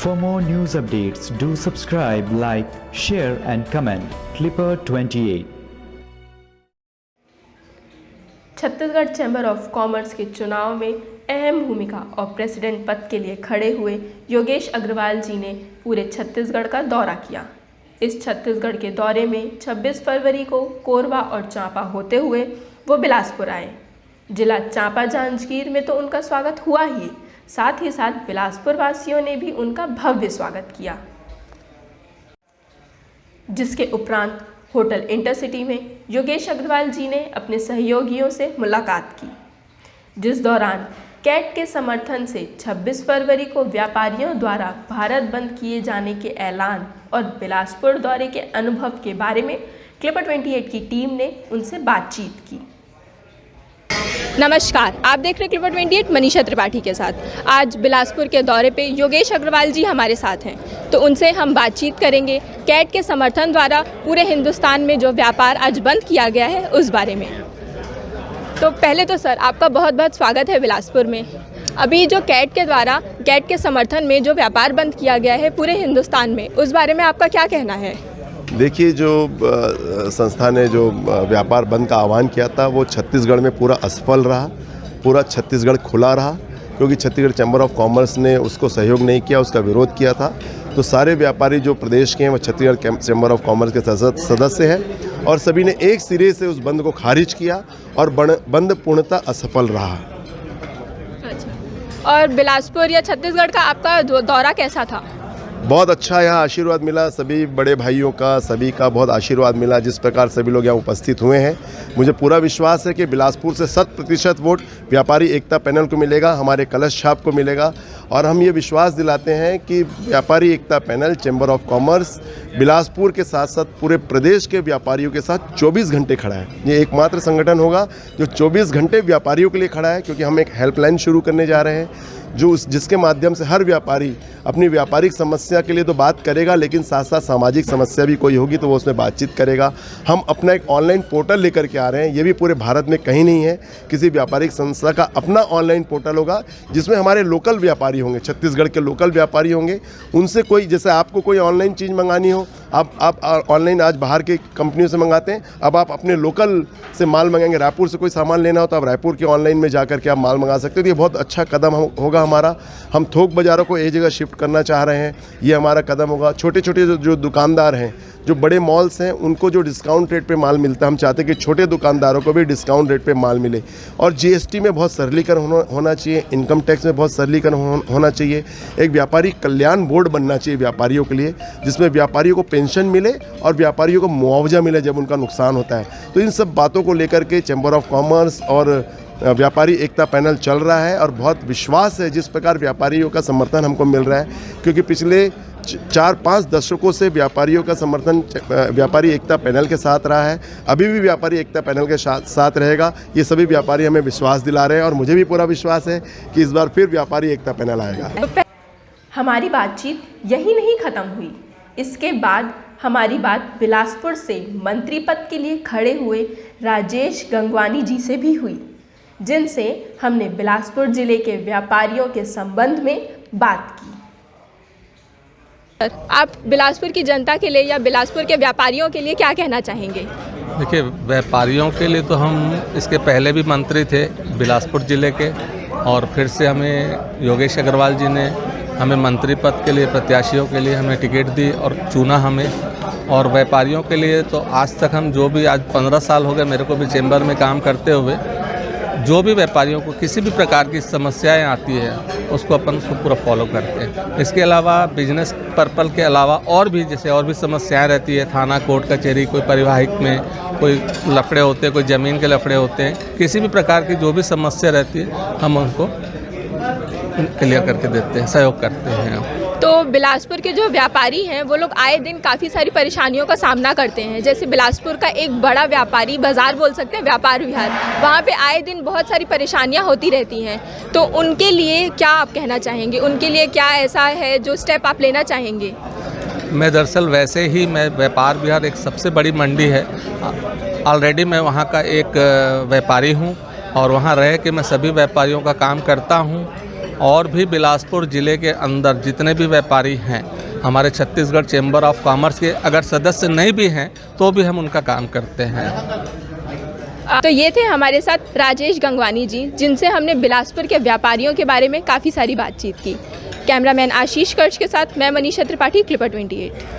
For more news updates, do subscribe, like, share and comment. Clipper 28. Chhattisgarh chamber of commerce के चुनाव में अहम भूमिका और प्रेसिडेंट पद के लिए खड़े हुए योगेश अग्रवाल जी ने पूरे छत्तीसगढ़ का दौरा किया। इस छत्तीसगढ़ के दौरे में 26 फरवरी को कोरबा और चांपा होते हुए वो बिलासपुर आए। जिला चांपा जांजगीर में तो उनका स्वागत हुआ ही, साथ ही साथ बिलासपुर वासियों ने भी उनका भव्य स्वागत किया। जिसके उपरांत होटल इंटरसिटी में योगेश अग्रवाल जी ने अपने सहयोगियों से मुलाकात की, जिस दौरान कैट के समर्थन से 26 फरवरी को व्यापारियों द्वारा भारत बंद किए जाने के ऐलान और बिलासपुर दौरे के अनुभव के बारे में क्लिपर 28 की टीम ने उनसे बातचीत की। नमस्कार, आप देख रहे हैं क्लिपर 28 मनीषा त्रिपाठी के साथ। आज बिलासपुर के दौरे पे योगेश अग्रवाल जी हमारे साथ हैं, तो उनसे हम बातचीत करेंगे कैट के समर्थन द्वारा पूरे हिंदुस्तान में जो व्यापार आज बंद किया गया है उस बारे में। तो पहले तो सर आपका बहुत बहुत स्वागत है बिलासपुर में। अभी जो कैट के द्वारा कैट के समर्थन में जो व्यापार बंद किया गया है पूरे हिंदुस्तान में, उस बारे में आपका क्या कहना है? देखिए, जो संस्था ने जो व्यापार बंद का आह्वान किया था वो छत्तीसगढ़ में पूरा असफल रहा। पूरा छत्तीसगढ़ खुला रहा क्योंकि छत्तीसगढ़ चैम्बर ऑफ कॉमर्स ने उसको सहयोग नहीं किया, उसका विरोध किया था। तो सारे व्यापारी जो प्रदेश के हैं वो छत्तीसगढ़ चैम्बर ऑफ कॉमर्स के सदस्य हैं और सभी ने एक सिरे से उस बंद को खारिज किया और बंद पूर्णतः असफल रहा। अच्छा, और बिलासपुर या छत्तीसगढ़ का आपका दौरा कैसा था? बहुत अच्छा यहाँ आशीर्वाद मिला, सभी बड़े भाइयों का, सभी का बहुत आशीर्वाद मिला। जिस प्रकार सभी लोग यहाँ उपस्थित हुए हैं, मुझे पूरा विश्वास है कि बिलासपुर से 100% वोट व्यापारी एकता पैनल को मिलेगा, हमारे कलश छाप को मिलेगा। और हम ये विश्वास दिलाते हैं कि Vyapari Ekta panel chamber of commerce Bilaspur के साथ साथ पूरे प्रदेश के व्यापारियों के साथ 24 घंटे खड़ा है। ये एकमात्र संगठन होगा जो 24 घंटे व्यापारियों के लिए खड़ा है, क्योंकि हम एक हेल्पलाइन शुरू करने जा रहे हैं जिसके माध्यम से हर व्यापारी अपनी व्यापारिक समस्या के लिए तो बात करेगा, लेकिन साथ साथ सामाजिक समस्या भी कोई होगी तो वो उसमें बातचीत करेगा। हम अपना एक ऑनलाइन पोर्टल लेकर के आ रहे हैं, ये भी पूरे भारत में कहीं नहीं है। किसी व्यापारिक संस्था का अपना ऑनलाइन पोर्टल होगा जिसमें हमारे लोकल व्यापारी होंगे, छत्तीसगढ़ के लोकल व्यापारी होंगे। उनसे कोई, जैसे आपको कोई ऑनलाइन चीज़ मंगानी हो, आप ऑनलाइन आज बाहर के कंपनियों से मंगाते हैं, अब आप अपने लोकल से माल मंगाएंगे। रायपुर से कोई सामान लेना हो तो आप रायपुर के ऑनलाइन में जा करके आप माल मंगा सकते हो। तो ये बहुत अच्छा कदम होगा हमारा। हम थोक बाज़ारों को एक जगह शिफ्ट करना चाह रहे हैं, ये हमारा कदम होगा। छोटे छोटे जो दुकानदार हैं, जो बड़े मॉल्स हैं, उनको जो डिस्काउंट रेट पे माल मिलता है, हम चाहते हैं कि छोटे दुकानदारों को भी डिस्काउंट रेट पे माल मिले। और जीएसटी में बहुत सरलीकरण होना चाहिए, इनकम टैक्स में बहुत सरलीकरण होना चाहिए। एक व्यापारी कल्याण बोर्ड बनना चाहिए व्यापारियों के लिए, जिसमें व्यापारियों को पेंशन मिले और व्यापारियों को मुआवजा मिले जब उनका नुकसान होता है। तो इन सब बातों को लेकर के चैम्बर ऑफ कॉमर्स और व्यापारी एकता पैनल चल रहा है और बहुत विश्वास है जिस प्रकार व्यापारियों का समर्थन हमको मिल रहा है, क्योंकि पिछले 4-5 दशकों से व्यापारियों का समर्थन व्यापारी एकता पैनल के साथ रहा है, अभी भी व्यापारी एकता पैनल के साथ रहेगा। ये सभी व्यापारी हमें विश्वास दिला रहे हैं और मुझे भी पूरा विश्वास है कि इस बार फिर व्यापारी एकता पैनल आएगा। हमारी बातचीत यही नहीं खत्म हुई। इसके बाद हमारी बात बिलासपुर से मंत्री पद के लिए खड़े हुए राजेश गंगवानी जी से भी हुई, जिनसे हमने बिलासपुर जिले के व्यापारियों के संबंध में बात की। आप बिलासपुर की जनता के लिए या बिलासपुर के व्यापारियों के लिए क्या कहना चाहेंगे? देखिए, व्यापारियों के लिए तो हम इसके पहले भी मंत्री थे बिलासपुर ज़िले के, और फिर से हमें योगेश अग्रवाल जी ने हमें मंत्री पद के लिए, प्रत्याशियों के लिए हमें टिकट दी और चुना हमें। और व्यापारियों के लिए तो आज तक हम जो भी, आज 15 साल हो गए मेरे को भी चैम्बर में काम करते हुए, जो भी व्यापारियों को किसी भी प्रकार की समस्याएं आती है उसको पूरा फॉलो करते हैं। इसके अलावा बिजनेस पर्पल के अलावा और भी, जैसे और भी समस्याएं रहती है, थाना कोर्ट कचहरी, कोई पारिवारिक में कोई लफड़े होते हैं, कोई ज़मीन के लफड़े होते हैं, किसी भी प्रकार की जो भी समस्या रहती है हम उनको क्लियर करके देते हैं, सहयोग करते हैं। तो बिलासपुर के जो व्यापारी हैं वो लोग आए दिन काफ़ी सारी परेशानियों का सामना करते हैं। जैसे बिलासपुर का एक बड़ा व्यापारी बाज़ार बोल सकते हैं, व्यापार विहार, वहाँ पे आए दिन बहुत सारी परेशानियाँ होती रहती हैं। तो उनके लिए क्या आप कहना चाहेंगे? उनके लिए क्या ऐसा है जो स्टेप आप लेना चाहेंगे? मैं दरअसल वैसे ही, मैं व्यापार विहार एक सबसे बड़ी मंडी है, ऑलरेडी मैं वहाँ का एक व्यापारी हूँ और वहाँ रह के मैं सभी व्यापारियों का काम करता हूँ। और भी बिलासपुर ज़िले के अंदर जितने भी व्यापारी हैं हमारे छत्तीसगढ़ चैम्बर ऑफ कॉमर्स के अगर सदस्य नहीं भी हैं तो भी हम उनका काम करते हैं। तो ये थे हमारे साथ राजेश गंगवानी जी, जिनसे हमने बिलासपुर के व्यापारियों के बारे में काफ़ी सारी बातचीत की। कैमरामैन आशीष कर्श के साथ मैं मनीषा त्रिपाठी, क्लिपर 28।